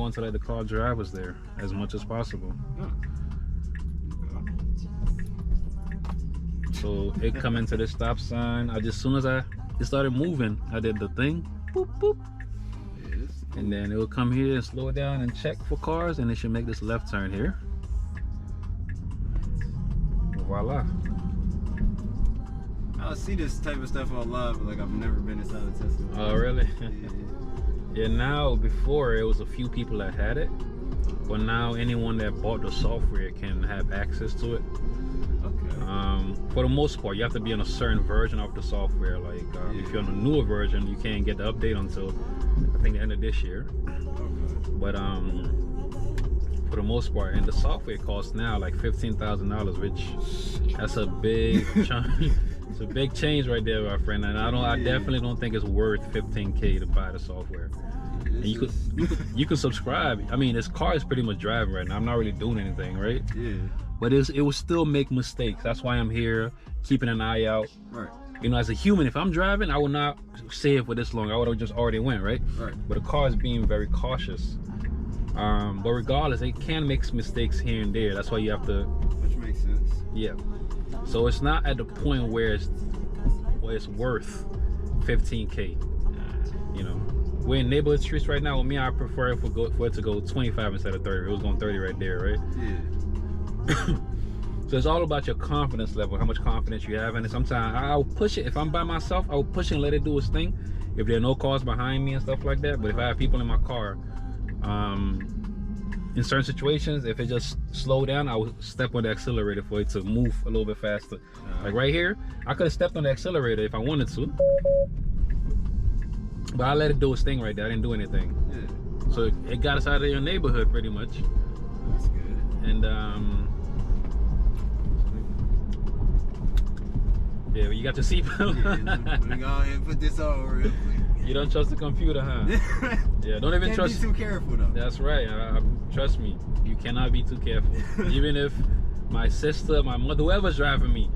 want to let the car drivers there as much as possible. So it come into the stop sign. As soon as it started moving, I did the thing, boop boop, and then it will come here and slow down and check for cars, and it should make this left turn here. Voila. I see this type of stuff online, but like I've never been inside a Tesla. Oh really? Yeah. Now before it was a few people that had it, but now anyone that bought the software can have access to it. For the most part, you have to be on a certain version of the software. Like if you're on a newer version, you can't get the update until I think the end of this year. But for the most part, and the software costs now like $15,000, which that's a big chunk. It's a big change right there, my friend. And I definitely don't think it's worth $15K to buy the software. And you could subscribe. I mean, this car is pretty much driving right now. I'm not really doing anything, right? Yeah. But it will still make mistakes. That's why I'm here, keeping an eye out. Right. You know, as a human, if I'm driving, I would not stay for this long. I would have just already went, right? Right. But the car is being very cautious. But regardless, it can make mistakes here and there. That's why you have to. Which makes sense. Yeah. So it's not at the point where it's worth 15K. You know, we're in neighborhood streets right now. With me, I prefer it for it to go 25 instead of 30. It was going 30 right there, right? Yeah. So it's all about your confidence level, how much confidence you have in it. Sometimes I'll push it. If I'm by myself, I'll push it and let it do its thing. If there are no cars behind me and stuff like that. But if I have people in my car, in certain situations, if it just slow down, I will step on the accelerator for it to move a little bit faster. Like right here, I could have stepped on the accelerator if I wanted to, but I let it do its thing right there. I didn't do anything. Yeah. So it got us out of your neighborhood pretty much. That's good. And yeah, you got your seatbelt. Yeah, let me go ahead and put this on real quick. You don't trust the computer, huh? Yeah, don't even trust. Can't be too careful though. That's right. Trust me, you cannot be too careful. Even if my sister, my mother, whoever's driving me,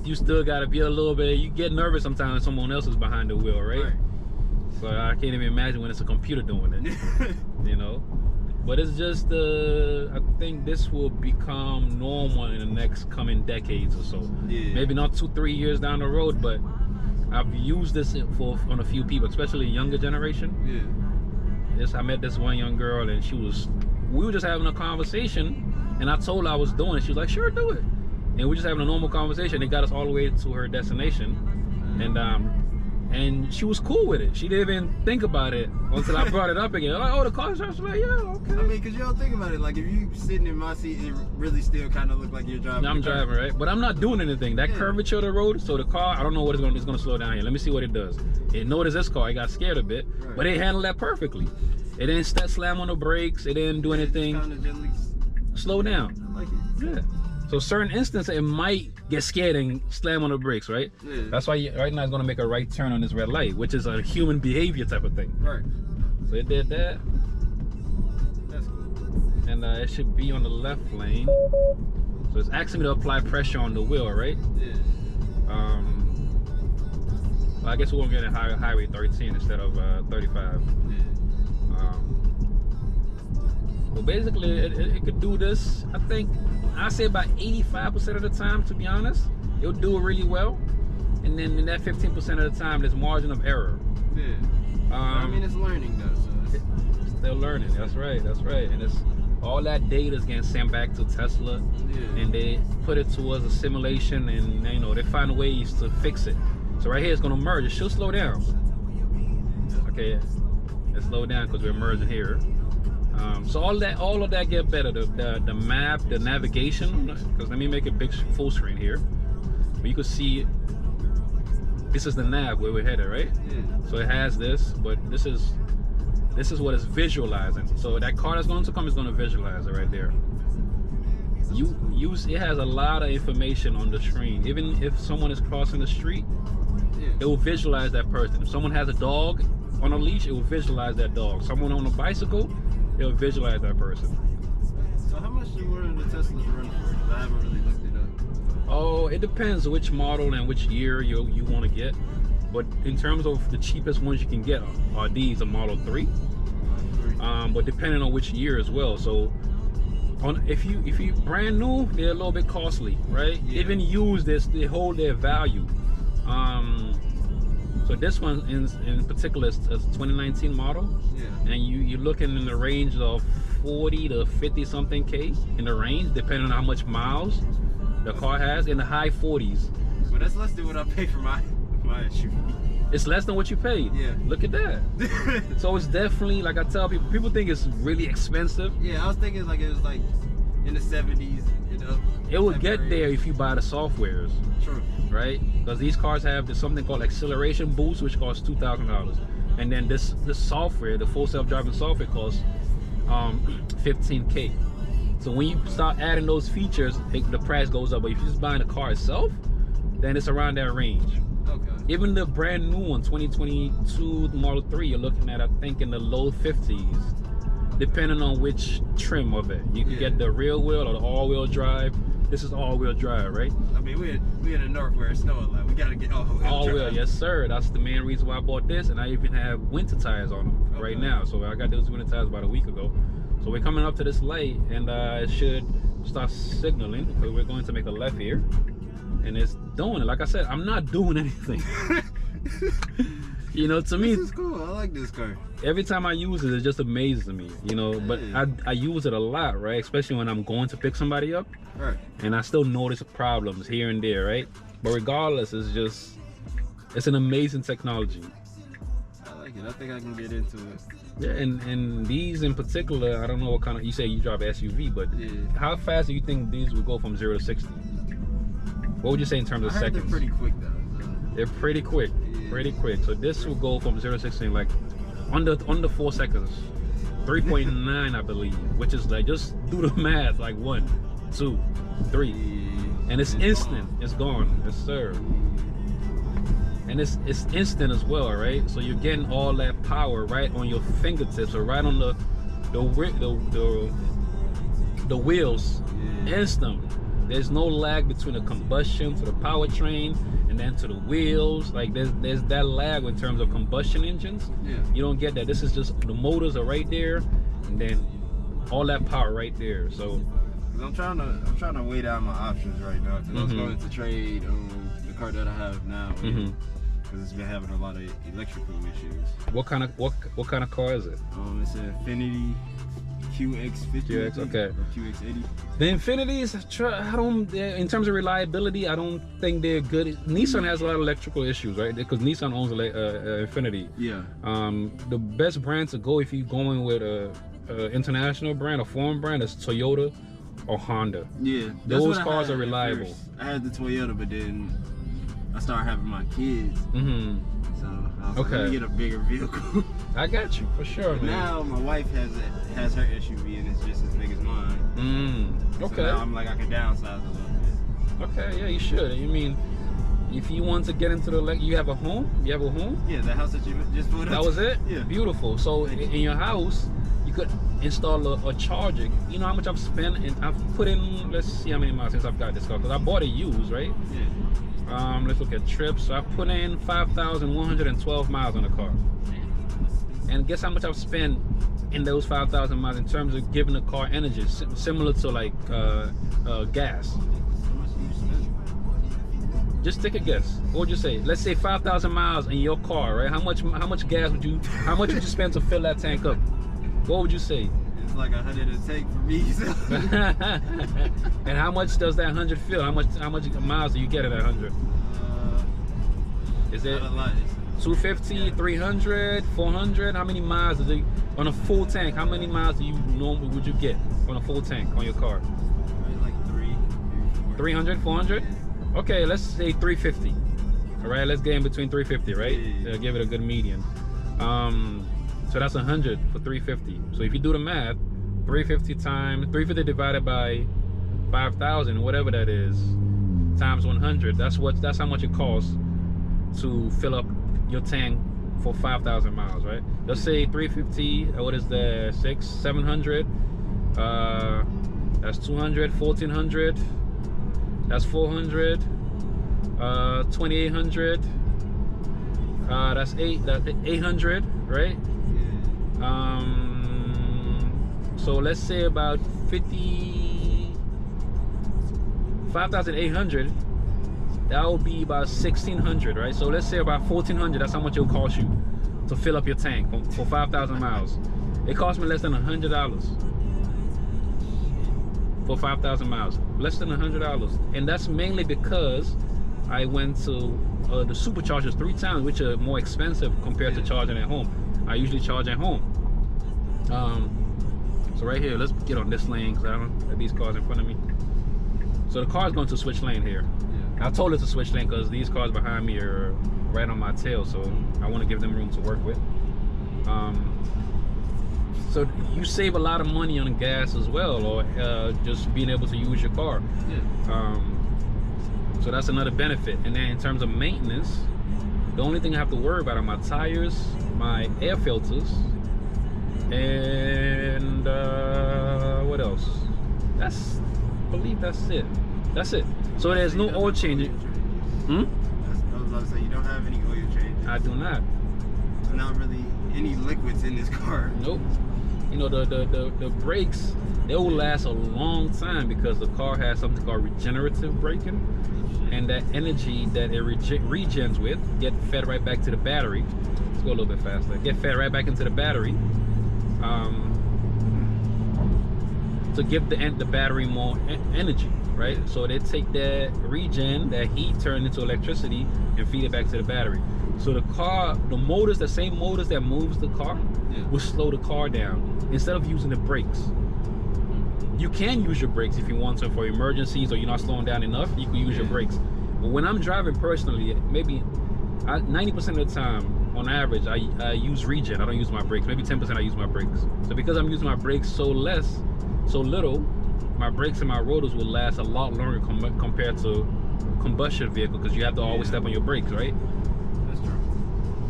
you still gotta be a little bit. You get nervous sometimes when someone else is behind the wheel, right? So I can't even imagine when it's a computer doing it. You know. But it's just I think this will become normal in the next coming decades or so. Yeah. Maybe not 2-3 years down the road, but I've used this on a few people, especially younger generation. Yeah. I met this one young girl, and we were just having a conversation, and I told her I was doing it. She was like, "Sure, do it." And we're just having a normal conversation. It got us all the way to her destination, and she was cool with it. She didn't even think about it until I brought it up again. Like, oh, the car starts. Like, yeah, okay. I mean, because you don't think about it. Like, if you sitting in my seat, it really still kind of look like you're driving. I'm driving, right? But I'm not doing anything. That curvature of the road, so the car, I don't know what it's going to slow down here. Let me see what it does. It noticed this car. It got scared a bit, but it handled that perfectly. It didn't slam on the brakes. It didn't do anything. Kind of gently slow down. I like it. Yeah. So certain instances, it might get scared and slam on the brakes, right? Yeah. That's why right now it's going to make a right turn on this red light, which is a human behavior type of thing. Right. So it did that. That's cool. And it should be on the left lane. So it's asking me to apply pressure on the wheel, right? Yeah. Well, I guess we're going to get in Highway 13 instead of 35. Yeah. Well, basically, it could do this. I think I say about 85% of the time, to be honest, it'll do it really well. And then in that 15% of the time, there's margin of error. Yeah. I mean, it's learning though, so it's still learning. That's right. That's right. And it's all that data is getting sent back to Tesla, and they put it towards a simulation, and you know they find ways to fix it. So right here, it's gonna merge. It should slow down. Okay, it slowed down because we're merging here. So all of that get better. The map, the navigation. Because let me make it big full screen here. But you can see this is the nav where we're headed, right? Yeah. So it has this, but this is what it's visualizing. So that car that's going to come is going to visualize it right there. It has a lot of information on the screen. Even if someone is crossing the street, it will visualize that person. If someone has a dog on a leash, it will visualize that dog. Someone on a bicycle, it will visualize that person. So how much do one of the Teslas run for? Because I haven't really looked it up. Oh, it depends which model and which year you want to get. But in terms of the cheapest ones you can get are these, a Model 3. but depending on which year as well. So if you brand new, they're a little bit costly, right? Yeah. Even used, they hold their value. So this one in particular is a 2019 model, Yeah. and you're looking in the range of 40 to 50 something K in the range, depending on how much miles the car has, in the high 40s. But that's less than what I pay for my SUV. It's less than what you paid. Yeah. Look at that. So it's definitely, like I tell people think it's really expensive. Yeah, I was thinking like it was like in the 70s, you know. It will get there if you buy the softwares, True. right? Because these cars have something called acceleration boost, which costs $2,000, and then this software, the full self-driving software, costs 15K. So when you start adding those features, the price goes up. But if you're just buying the car itself, then it's around that range. Okay. Even the brand new one, 2022 Model 3, you're looking at, I think, in the low 50s, depending on which trim of it. You can get the rear wheel or the all-wheel drive. This is all-wheel drive, right? I mean, we in the north where it's snowing a lot. We gotta get all-wheel, yes sir. That's the main reason why I bought this, and I even have winter tires on them right now. So I got those winter tires about a week ago. So we're coming up to this light, and it should start signaling because we're going to make a left here, and it's doing it. Like I said, I'm not doing anything. You know, to me, this is cool. I like this car. Every time I use it, it just amazes me, you know. But I use it a lot, right? Especially when I'm going to pick somebody up, right? And I still notice problems here and there, right? But regardless, it's an amazing technology. I like it. I think I can get into it. Yeah, and these in particular, I don't know what kind of, you say you drive SUV, but how fast do you think these will go from 0 to 60? What would you say in terms of seconds? They're pretty quick though. They're pretty quick, pretty quick. So this will go from 0 to 60 in like under 4 seconds, 3.9 I believe, which is like, just do the math, like 1, 2, 3, and it's instant. It's gone. Yes sir. And it's instant as well, right? So you're getting all that power right on your fingertips, or right on the wheels. Instant. There's no lag between the combustion to the powertrain and then to the wheels. Like there's that lag in terms of combustion engines. Yeah. You don't get that. This is just, the motors are right there, and then all that power right there. So I'm trying to weigh down my options right now, because I was going to trade the car that I have now. Because it's been having a lot of electrical issues. What kind of car is it? It's an Infiniti QX50. QX, okay. Or QX80. The Infinitis, in terms of reliability, I don't think they're good. Nissan has a lot of electrical issues, right? Because Nissan owns Infiniti. Yeah. The best brand to go if you're going with a international brand, a foreign brand, is Toyota or Honda. Yeah. Those cars are reliable. I had the Toyota, but then I started having my kids. So I was like, let me get a bigger vehicle. I got you, for sure, man. Now my wife has her SUV, and it's just as big as mine. Okay. So now I'm like, I can downsize a little bit. Okay, yeah, you should. I mean, if you want to get into the, you have a home? You have a home? Yeah, the house that you just put up. That was it? Yeah. Beautiful. So in your house, you could install a charger. You know how much I've spent, and I've put in, let's see how many miles since I've got this car, because I bought it used, right? Yeah. Let's look at trips. So I put in 5,112 miles on the car. And guess how much I've spent in those 5,000 miles in terms of giving the car energy, similar to like gas. Just take a guess. What would you say? Let's say 5,000 miles in your car, right? How much gas would you spend to fill that tank up? What would you say? It's like 100 a tank for me. So. And how much does that 100 fill? How much miles do you get at that 100? Is it not a lot. 250, 300, 400? How many miles is it on a full tank? How many miles do you normally would you get on a full tank on your car? Like 300, 400? Okay, let's say 350. All right, let's get in between 350, right? Yeah. Give it a good median. So that's 100 for 350. So if you do the math, 350 divided by 5,000, whatever that is, times 100. That's how much it costs to fill up your tank for 5,000 miles, right? Let's say 350. What is that? 700. That's 200. 1,400. That's 400. 2,800. That's 800, right? So let's say about 5,800. That would be about 1,600, right? So let's say about 1,400. That's how much it'll cost you to fill up your tank for 5,000 miles. It cost me less than $100 for 5,000 miles. Less than $100, and that's mainly because I went to the superchargers 3 times, which are more expensive compared to charging at home. I usually charge at home. So right here, let's get on this lane because I don't have these cars in front of me. So the car's going to switch lane here. I told it to switch lane because these cars behind me are right on my tail, so I want to give them room to work with. So you save a lot of money on gas as well, or just being able to use your car. So that's another benefit. And then in terms of maintenance, the only thing I have to worry about are my tires, my air filters, and what else? I believe that's it. That's it. So there's no oil change. I was about to say, you don't have any oil change. I do not. There's not really any liquids in this car. Nope. You know, the brakes, they will last a long time because the car has something called regenerative braking, and that energy that it regens with get fed right back to the battery. Let's go a little bit faster. Get fed right back into the battery to give the battery more energy, right? So they take that regen, that heat, turn into electricity and feed it back to the battery. So the car, the same motors that moves the car will slow the car down instead of using the brakes. You can use your brakes if you want to for emergencies, or you're not slowing down enough, you can use your brakes. But when I'm driving personally, maybe 90% of the time, on average, I use regen. I don't use my brakes. Maybe 10% I use my brakes. So because I'm using my brakes so little, my brakes and my rotors will last a lot longer compared to combustion vehicle, because you have to always step on your brakes, right? That's true.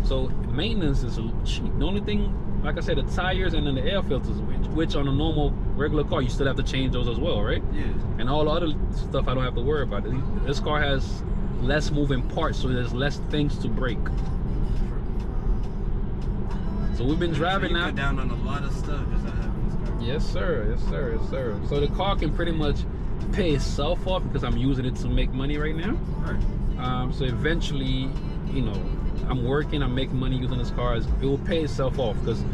So maintenance is cheap. The only thing, like I said, the tires and then the air filters, which on a normal regular car you still have to change those as well, right? Yeah. And all the other stuff I don't have to worry about. This car has less moving parts, so there's less things to break. So we've been driving now. Cut down on a lot of stuff just not having this car. Yes, sir. Yes, sir. Yes, sir. So the car can pretty much pay itself off because I'm using it to make money right now. Right. So eventually, you know, I'm working, I'm making money using this car. It will pay itself off because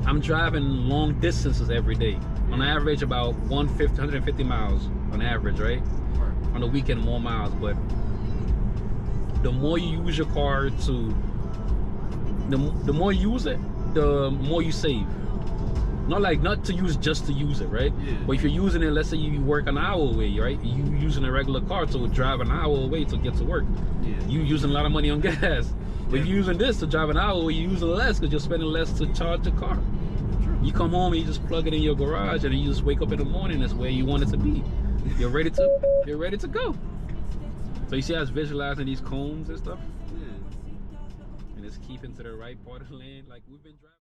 I'm driving long distances every day. On average, about 150 miles on average, right? On the weekend, more miles. But the more you use your car the more you use it, the more you save. Not to use just to use it, right? Yeah. But if you're using it, let's say you work an hour away, right? You using a regular car to drive an hour away to get to work. Yeah. You using a lot of money on gas. But if you're using this to drive an hour away, you're using less because you're spending less to charge the car. You come home and you just plug it in your garage, and you just wake up in the morning. That's where you want it to be. You're ready to go. So you see how it's visualizing these cones and stuff? Yeah. And it's keeping to the right part of the lane. Like we've been driving.